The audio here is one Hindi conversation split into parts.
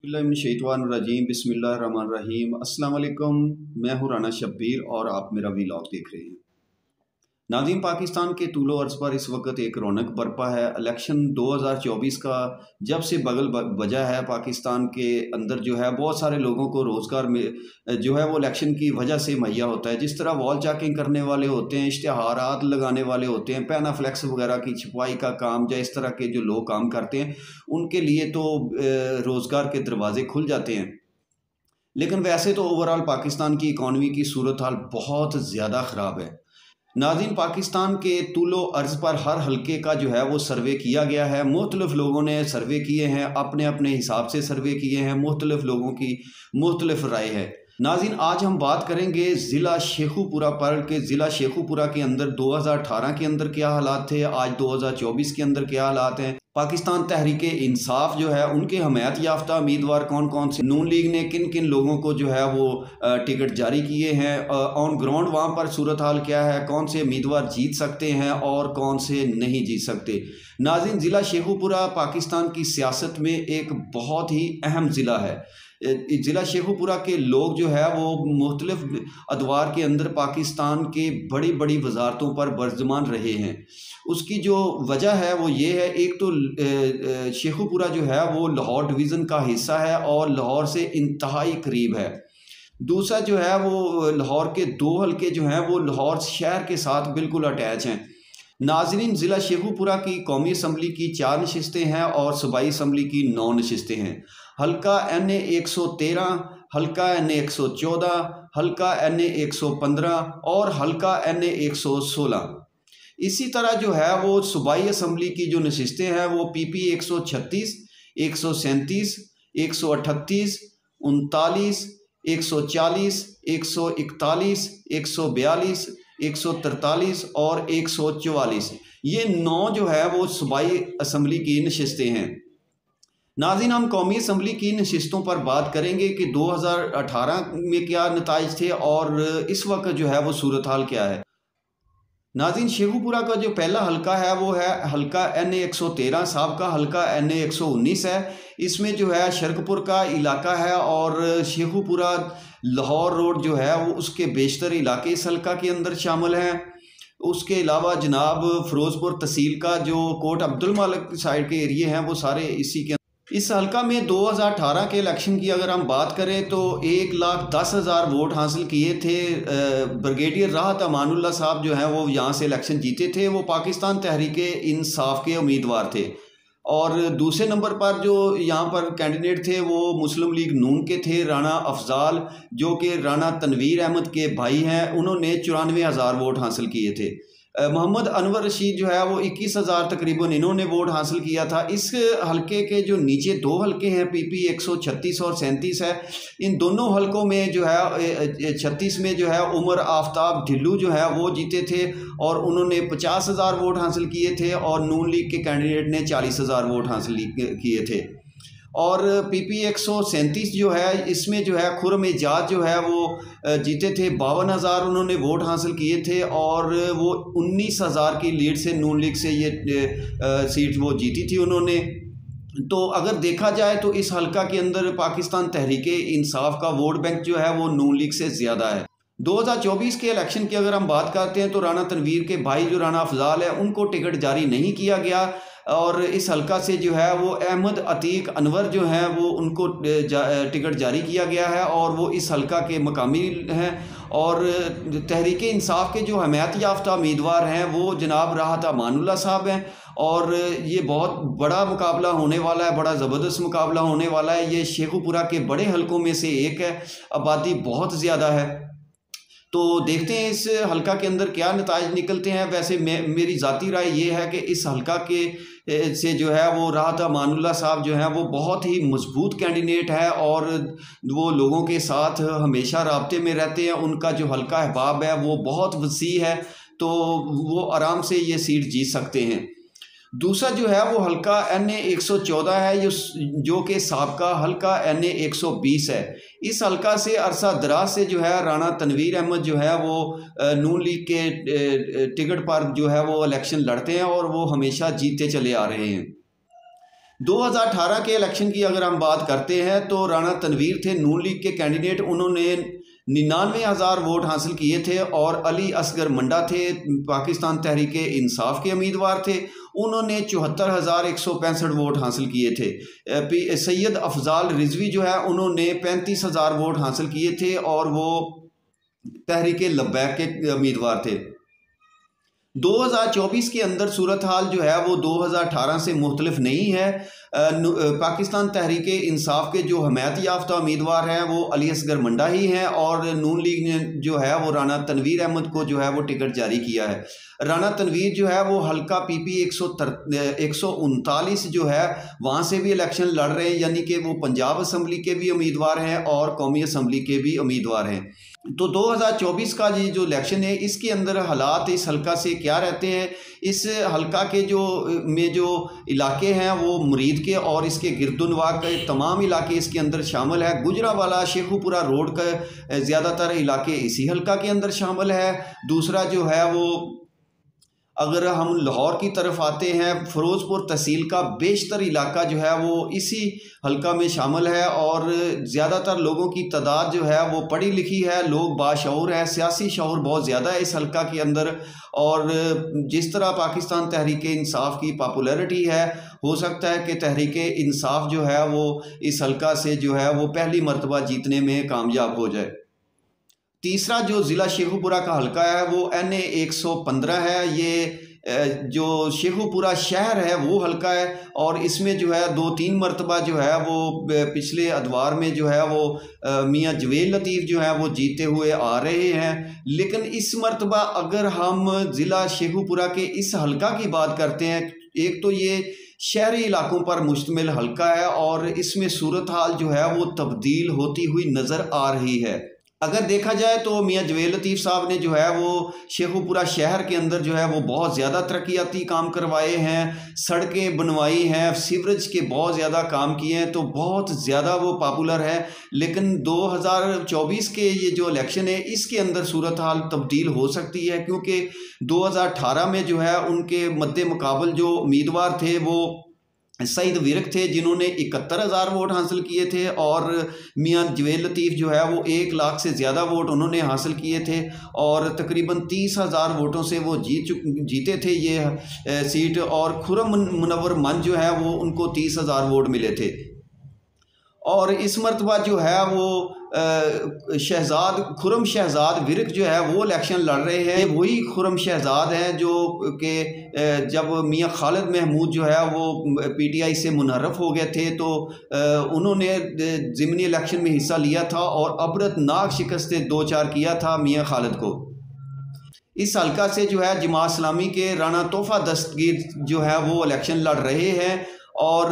बिस्मिल्लाहिर्रहमानिर्रहीम बिस्मिल्लाहिर्रहमानिर्रहीम अस्सलाम वालेकुम। मैं हूँ राना शब्बीर और आप मेरा व्लॉग देख रहे हैं। नाज़रीन, पाकिस्तान के तूलो अर्ज़ पर इस वक्त एक रौनक बरपा है। इलेक्शन 2024 का जब से बगल बजा है, पाकिस्तान के अंदर जो है बहुत सारे लोगों को रोज़गार में जो है वो इलेक्शन की वजह से मुहैया होता है। जिस तरह वॉल चैकिंग करने वाले होते हैं, इश्तिहारात लगाने वाले होते हैं, पैना फ्लैक्स वगैरह की छपाई का काम, या इस तरह के जो लोग काम करते हैं उनके लिए तो रोज़गार के दरवाजे खुल जाते हैं। लेकिन वैसे तो ओवरऑल पाकिस्तान की इकॉनमी की सूरत हाल बहुत ज़्यादा ख़राब है। नाज़रीन, पाकिस्तान के तूलो अर्ज़ पर हर हलके का जो है वो सर्वे किया गया है। मुख्तलिफ़ लोगों ने सर्वे किए हैं, अपने अपने हिसाब से सर्वे किए हैं, मुख्तलिफ़ लोगों की मुख्तलिफ़ राय है। नाज़रीन, आज हम बात करेंगे ज़िला शेखुपुरा पर कि ज़िला शेखुपुरा के अंदर 2018 के अंदर क्या हालात थे, आज 2024 के अंदर क्या हालात हैं। पाकिस्तान तहरीक इंसाफ जो है उनके हमायत याफ्ता उम्मीदवार कौन कौन से, नून लीग ने किन किन लोगों को जो है वो टिकट जारी किए हैं, ऑन ग्राउंड वहाँ पर सूरत हाल क्या है, कौन से उम्मीदवार जीत सकते हैं और कौन से नहीं जीत सकते। नाज़रीन, ज़िला शेखुपुरा पाकिस्तान की सियासत में एक बहुत ही अहम ज़िला है। ज़िला शेखुपुरा के लोग जो है वो मुख्तलिफ अदवार के अंदर पाकिस्तान के बड़ी बड़ी वजारतों पर बर्जमान रहे हैं। उसकी जो वजह है वो ये है, एक तो शेखुपुरा जो है वो लाहौर डिवीज़न का हिस्सा है और लाहौर से इंतहाई करीब है। दूसरा जो है वो लाहौर के दो हलके जो हैं वो लाहौर शहर के साथ बिल्कुल अटैच हैं। नाजरीन, ज़िला शेखुपुरा की कौमी असम्बली की 4 नशिस्तें हैं और सूबाई असम्बली की 9 नशिस्तें हैं। हल्का NA 113, हल्का NA 114, हल्का NA 115 और हल्का NA 116। इसी तरह जो है वो सूबाई असम्बली की जो नशिस्तें हैं वो PP 136, 137, 138, 39, 140, 141, 142, 143 और 144। ये 9 जो है वो सूबाई असम्बली की नशिस्तें हैं। नाज़रीन, हम कौमी असम्बली की नशिस्तों पर बात करेंगे कि 2018 में क्या नताइज थे और इस वक्त जो है वो सूरत हाल क्या है। नाज़रीन, शेखुपुरा का जो पहला हलका है वो है हलका NA 113, साहब का हलका NA 119 है। इसमें जो है शरकपुर का इलाका है और शेखुपुरा लाहौर रोड जो है वो उसके बेशतर इलाके इस हलका के अंदर शामिल हैं। उसके अलावा जनाब फ़िरोज़पुर तहसील का जो कोट अब्दुल मालिक साइड के एरिए हैं वो सारे इसी के। इस हल्का में 2018 के इलेक्शन की अगर हम बात करें तो 1,10,000 वोट हासिल किए थे। ब्रिगेडियर राहत अमानुल्लाह साहब जो हैं वो यहाँ से इलेक्शन जीते थे। वो पाकिस्तान तहरीक इंसाफ के उम्मीदवार थे। और दूसरे नंबर पर जो यहाँ पर कैंडिडेट थे वो मुस्लिम लीग नून के थे, राना अफजाल, जो कि राना तनवीर अहमद के भाई हैं। उन्होंने 94,000 वोट हासिल किए थे। मोहम्मद अनवर रशीद जो है वो 21,000 तकरीबन इन्होंने वोट हासिल किया था। इस हलके के जो नीचे 2 हलके हैं PP 136 और 37 है। इन दोनों हलकों में जो है 36 में जो है उमर आफ्ताब ढिल्लू जो है वो जीते थे और उन्होंने 50,000 वोट हासिल किए थे और नून लीग के कैंडिडेट ने 40,000 वोट हासिल किए थे। और PP 137 जो है इसमें जो है खुरम एजाज जो है वो जीते थे, 52,000 उन्होंने वोट हासिल किए थे और वो 19,000 की लीड से नून लीग से ये सीट वो जीती थी उन्होंने। तो अगर देखा जाए तो इस हलका के अंदर पाकिस्तान तहरीक इंसाफ का वोट बैंक जो है वो नून लीग से ज़्यादा है। 2024 के इलेक्शन की अगर हम बात करते हैं तो राना तनवीर के भाई जो राना अफजाल है उनको टिकट जारी नहीं किया गया और इस हलका से जो है वो अहमद अतीक अनवर जो हैं वो उनको टिकट जारी किया गया है और वो इस हलका के मकामी हैं। और तहरीक इंसाफ के जो हमायत याफ्ता उम्मीदवार हैं वो जनाब राहत अमानुल्लाह साहब हैं और ये बहुत बड़ा मुकाबला होने वाला है, बड़ा ज़बरदस्त मुकाबला होने वाला है। ये शेखुपुरा के बड़े हलकों में से एक है, आबादी बहुत ज़्यादा है। तो देखते हैं इस हलका के अंदर क्या नताइज निकलते हैं। वैसे मेरी ज़ाती राय ये है कि इस हलका के से जो है वो राहत अमानुल्लाह साहब जो हैं वो बहुत ही मजबूत कैंडिडेट है और वो लोगों के साथ हमेशा राब्ते में रहते हैं। उनका जो हलका अहबाब है वो बहुत वसी है, तो वो आराम से ये सीट जीत सकते हैं। दूसरा जो है वो हल्का NA 114 है जो कि साबका हल्का NA 120 है। इस हल्का से अरसा दराज से जो है राना तनवीर अहमद जो है वो नून लीग के टिकट पर जो है वो इलेक्शन लड़ते हैं और वो हमेशा जीतते चले आ रहे हैं। 2018 के इलेक्शन की अगर हम बात करते हैं तो राणा तनवीर थे नून लीग के कैंडिडेट, उन्होंने 99,000 वोट हासिल किए थे। और अली असगर मंडा थे, पाकिस्तान तहरीक इंसाफ के उम्मीदवार थे, उन्होंने 74,165 वोट हासिल किए थे। सैयद अफजाल रिजवी जो है उन्होंने 35,000 वोट हासिल किए थे और वो तहरीक लब्बैक के उम्मीदवार थे। 2024 के अंदर सूरत हाल जो है वो 2018 से मुख्तलिफ नहीं है। पाकिस्तान तहरीक इंसाफ के जो हमायत याफ्ता उम्मीदवार हैं वो अली असगर मंडा ही हैं और नून लीग ने जो है वो राना तनवीर अहमद को जो है वो टिकट जारी किया है। राना तनवीर जो है वो हल्का PP 139 जो है वहाँ से भी इलेक्शन लड़ रहे हैं, यानी कि वो पंजाब असम्बली के भी उम्मीदवार हैं और कौमी असम्बली के भी उम्मीदवार हैं। तो 2024 का ये जो इलेक्शन है इसके अंदर हालात इस हल्का से क्या रहते हैं। इस हल्का के जो इलाके हैं वो मुरीद के और इसके गिरदुनवा के तमाम इलाके इसके अंदर शामिल है। गुजरावाला शेखुपुरा रोड का ज़्यादातर इलाके इसी हल्का के अंदर शामिल है। दूसरा जो है वो अगर हम लाहौर की तरफ आते हैं, फ़िरोज़पुर तहसील का बेशतर इलाका जो है वो इसी हल्का में शामिल है और ज़्यादातर लोगों की तादाद जो है वो पढ़ी लिखी है, लोग बाशऊर हैं, सियासी शऊर बहुत ज़्यादा है इस हल्का के अंदर। और जिस तरह पाकिस्तान तहरीक इंसाफ की पॉपुलैरिटी है, हो सकता है कि तहरीक इंसाफ जो है वो इस हल्का से जो है वो पहली मरतबा जीतने में कामयाब हो जाए। तीसरा जो ज़िला शेखुपुरा का हल्का है वो NA 115 है। ये जो शेखुपुरा शहर है वो हल्का है और इसमें जो है 2-3 मरतबा जो है वो पिछले अदवार में जो है वो मियाँ जवेल लतीफ़ जो है वो जीते हुए आ रहे हैं। लेकिन इस मरतबा अगर हम ज़िला शेखुपुरा के इस हल्का की बात करते हैं, एक तो ये शहरी इलाकों पर मुश्तमिल हल्का है और इसमें सूरत हाल जो है वो तब्दील होती हुई नज़र आ रही है। अगर देखा जाए तो मियाँ जवेल लतीफ़ साहब ने जो है वो शेखुपुरा शहर के अंदर जो है वो बहुत ज़्यादा तरक्याती काम करवाए हैं, सड़कें बनवाई हैं, सीवरेज के बहुत ज़्यादा काम किए हैं, तो बहुत ज़्यादा वो पॉपुलर है। लेकिन 2024 के ये जो इलेक्शन है इसके अंदर सूरत हाल तब्दील हो सकती है, क्योंकि 2018 में जो है उनके मद्दे मुकाबल जो उम्मीदवार थे वो सईद विरक थे जिन्होंने 71,000 वोट हासिल किए थे और मियाँ जवेल लतीफ़ जो है वो 1 लाख से ज़्यादा वोट उन्होंने हासिल किए थे और तकरीबन 30,000 वोटों से वो जीते थे ये सीट। और खुर्रम मुनव्वर मंज जो है वो उनको 30,000 वोट मिले थे। और इस मरतबा जो है वो खुर्रम शहजाद विरक जो है वो इलेक्शन लड़ रहे हैं। वही खुर्रम शहजाद हैं जो कि जब मियाँ खालिद महमूद जो है वो PTI से मुनहरफ हो गए थे तो उन्होंने ज़िमनी इलेक्शन में हिस्सा लिया था और अबरतनाक शिकस्त 2-4 किया था मियाँ खालिद को। इस हल्का से जो है जमात इस्लामी के राना तोहफा दस्तगीर जो है वो इलेक्शन लड़ रहे हैं और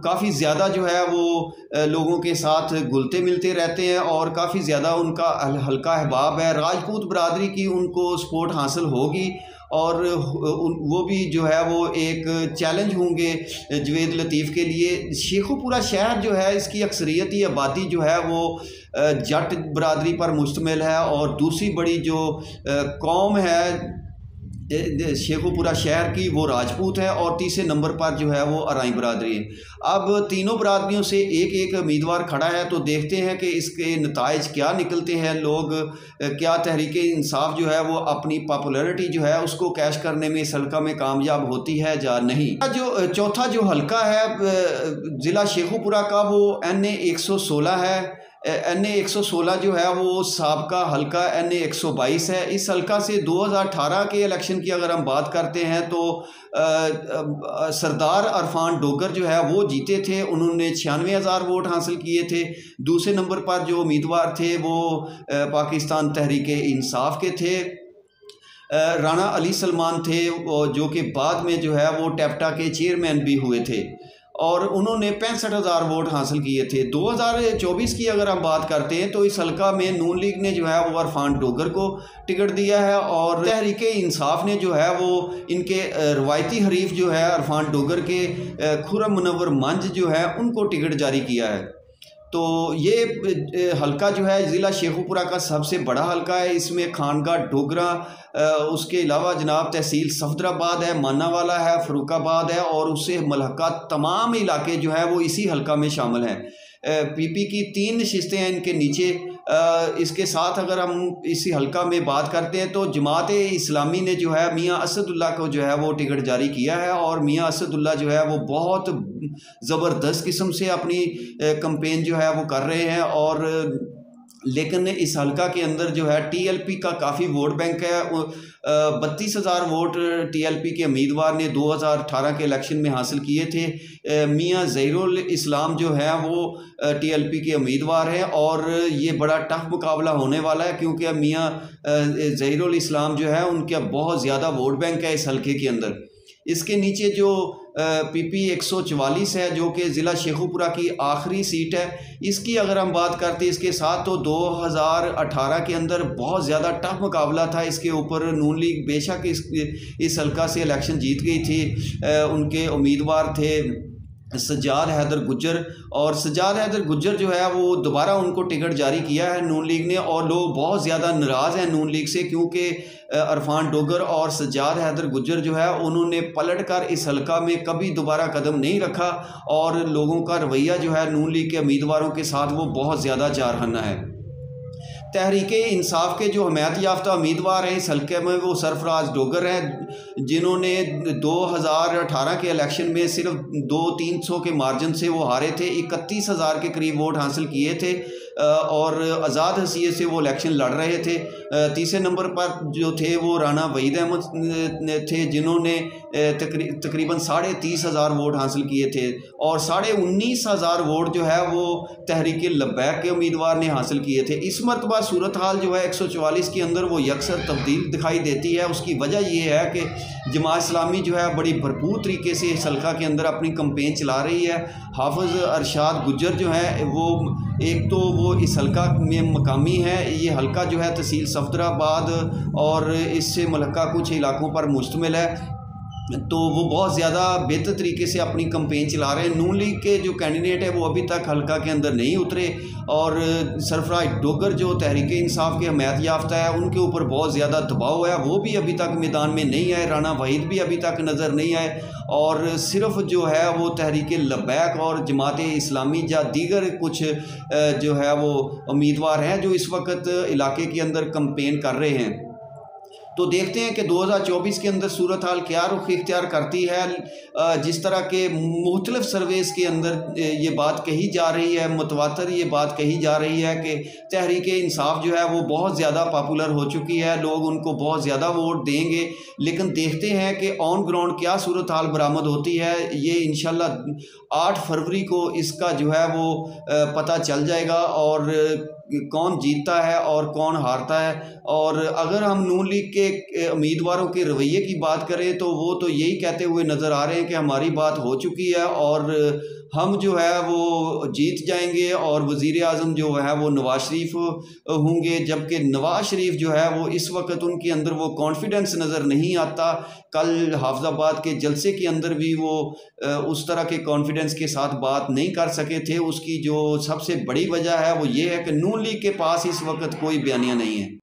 काफ़ी ज़्यादा जो है वो लोगों के साथ घुलते मिलते रहते हैं और काफ़ी ज़्यादा उनका हल्का अहबाब है। राजपूत बरादरी की उनको सपोर्ट हासिल होगी और वो भी जो है वो एक चैलेंज होंगे जवेद लतीफ़ के लिए। शेखुपुरा शहर जो है इसकी अक्सरियती आबादी जो है वो जट बरादरी पर मुश्तमिल है और दूसरी बड़ी जो कौम है शेखुपुरा शहर की वो राजपूत है और तीसरे नंबर पर जो है वो अराई बरादरी है। अब तीनों बरादरियों से एक एक उम्मीदवार खड़ा है तो देखते हैं कि इसके नताइज क्या निकलते हैं। लोग क्या तहरीक इंसाफ जो है वो अपनी पॉपुलैरिटी जो है उसको कैश करने में इस हल्का में कामयाब होती है या नहीं। जो चौथा जो हल्का है ज़िला शेखुपुरा का वो NA 116 है। NA 116 जो है वो साबका हल्का NA 122 है। इस हल्का से 2018 के इलेक्शन की अगर हम बात करते हैं तो सरदार अरफान डोगर जो है वो जीते थे, उन्होंने 96,000 वोट हासिल किए थे। दूसरे नंबर पर जो उम्मीदवार थे वो पाकिस्तान तहरीक इंसाफ के थे, राना अली सलमान थे जो कि बाद में जो है वो टेप्टा के चेयरमैन भी हुए थे और उन्होंने 65,000 वोट हासिल किए थे। 2024 की अगर हम बात करते हैं तो इस हल्का में नून लीग ने जो है वो अरफान डोगर को टिकट दिया है और तहरीक इंसाफ ने जो है वो इनके रवायती हरीफ जो है अरफान डोगर के खुर्रम मुनव्वर मंज जो है उनको टिकट जारी किया है। तो ये हलका जो है ज़िला शेखुपुरा का सबसे बड़ा हलका है। इसमें खानगा, डोगरा, उसके अलावा जनाब तहसील सफदराबाद है, मानावाला है, फरुखाबाद है और उससे मलहका तमाम इलाके जो है वो इसी हलका में शामिल हैं। पीपी की 3 नशिस्तें हैं इनके नीचे। इसके साथ अगर हम इसी हलका में बात करते हैं तो जमात इस्लामी ने जो है मियाँ असदुल्ला को जो है वो टिकट जारी किया है और मियाँ असदुल्ला जो है वो बहुत ज़बरदस्त किस्म से अपनी कंपेन जो है वो कर रहे हैं। और लेकिन इस हलका के अंदर जो है टीएलपी का काफ़ी वोट बैंक है। 32,000 वोट टीएलपी के उम्मीदवार ने 2018 के इलेक्शन में हासिल किए थे। मियाँ ज़हीरुल इस्लाम जो है वो टीएलपी के उम्मीदवार हैं और ये बड़ा टफ मुकाबला होने वाला है क्योंकि मियाँ ज़हीरुल इस्लाम जो है उनका बहुत ज़्यादा वोट बैंक है इस हलके के अंदर। इसके नीचे जो पीपी 144 है जो कि ज़िला शेखुपुरा की आखिरी सीट है, इसकी अगर हम बात करते हैं इसके साथ तो 2018 के अंदर बहुत ज़्यादा टफ मुकाबला था इसके ऊपर। नून लीग बेशक इस हलका से इलेक्शन जीत गई थी। उनके उम्मीदवार थे सज्जाद हैदर गुज्जर और सज्जाद हैदर गुज्जर जो है वो दोबारा उनको टिकट जारी किया है नून लीग ने और लोग बहुत ज़्यादा नाराज़ हैं नून लीग से क्योंकि अरफान डोगर और सज्जाद हैदर गुज्जर जो है उन्होंने पलट कर इस हलका में कभी दोबारा कदम नहीं रखा और लोगों का रवैया जो है नून लीग के उम्मीदवारों के साथ वो बहुत ज़्यादा जारहाना है। तहरीक इंसाफ के जो हमायत याफ्ता उम्मीदवार हैं इस हल्के में वो सरफराज डोगर हैं जिन्होंने 2018 के इलेक्शन में सिर्फ 200-300 के मार्जिन से वो हारे थे। 31,000 के करीब वोट हासिल किए थे और आज़ाद हैसियत से वो इलेक्शन लड़ रहे थे। तीसरे नंबर पर जो थे वो राना वहीद अहमद थे जिन्होंने तकरीबन 30,500 वोट हासिल किए थे और 19,500 वोट जो है वो तहरीक लब्बैक के उम्मीदवार ने हासिल किए थे। इस मरतबा सूरत हाल जो है 144 के अंदर वो यकसर तब्दील दिखाई देती है। उसकी वजह ये है कि जमात इस्लामी जो है बड़ी भरपूर तरीके से इस हल्का के अंदर अपनी कंपेन चला रही है। हाफिज़ अरशाद गुज्जर जो है वो एक तो वो इस हल्का में मकामी है। ये हल्का जो है तहसील सफदराबाद और इससे मुल्का कुछ इलाकों पर मुश्तमिल है, तो वो बहुत ज़्यादा बेहतर तरीके से अपनी कंपेन चला रहे हैं। नून लीग के जो कैंडिडेट है वो अभी तक हल्का के अंदर नहीं उतरे और सरफराज डोगर जो तहरीक इंसाफ के हमायत याफ्ता है उनके ऊपर बहुत ज़्यादा दबाव है, वो भी अभी तक मैदान में नहीं आए। राना वहीद भी अभी तक नज़र नहीं आए और सिर्फ जो है वो तहरीक लब्बैक और जमात इस्लामी या दीगर कुछ जो है वो उम्मीदवार हैं जो इस वक्त इलाके के अंदर कंपेन कर रहे हैं। तो देखते हैं कि 2024 के अंदर सूरत हाल क्या रुख इख्तियार करती है। जिस तरह के मुख्तलिफ सर्वेस के अंदर ये बात कही जा रही है, मुतवातर ये बात कही जा रही है कि तहरीक इंसाफ जो है वो बहुत ज़्यादा पॉपुलर हो चुकी है, लोग उनको बहुत ज़्यादा वोट देंगे। लेकिन देखते हैं कि ऑन ग्राउंड क्या सूरत हाल बरामद होती है। ये इंशाल्लाह 8 फरवरी को इसका जो है वो पता चल जाएगा और कौन जीतता है और कौन हारता है। और अगर हम नून लीग के उम्मीदवारों के रवैये की बात करें तो वो तो यही कहते हुए नज़र आ रहे हैं कि हमारी बात हो चुकी है और हम जो है वो जीत जाएंगे और वज़ीर आज़म जो है वो नवाज शरीफ होंगे, जबकि नवाज शरीफ जो है वो इस वक्त उनके अंदर वो कॉन्फिडेंस नज़र नहीं आता। कल हाफिज़ाबाद के जलसे के अंदर भी वो उस तरह के कॉन्फिडेंस के साथ बात नहीं कर सके थे। उसकी जो सबसे बड़ी वजह है वो ये है कि नून लीग के पास इस वक्त कोई बयानिया नहीं है।